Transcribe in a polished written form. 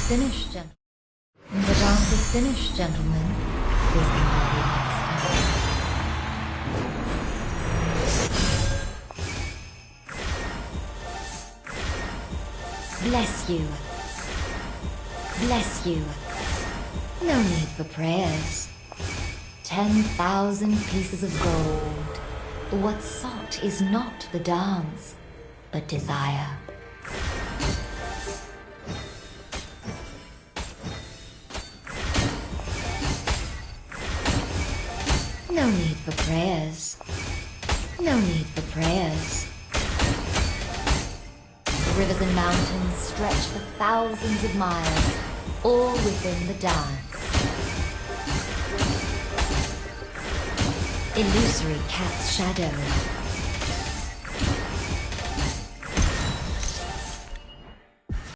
finished, gentlemen. The dance is finished, gentlemen. Please come back next time. Bless you. Bless you. No need for prayers. 10,000 pieces of gold. What's sought is not the dance, but desire. No need for prayers. No need for prayers. Rivers and mountains stretch for thousands of miles, all within the dance. Illusory cat's shadow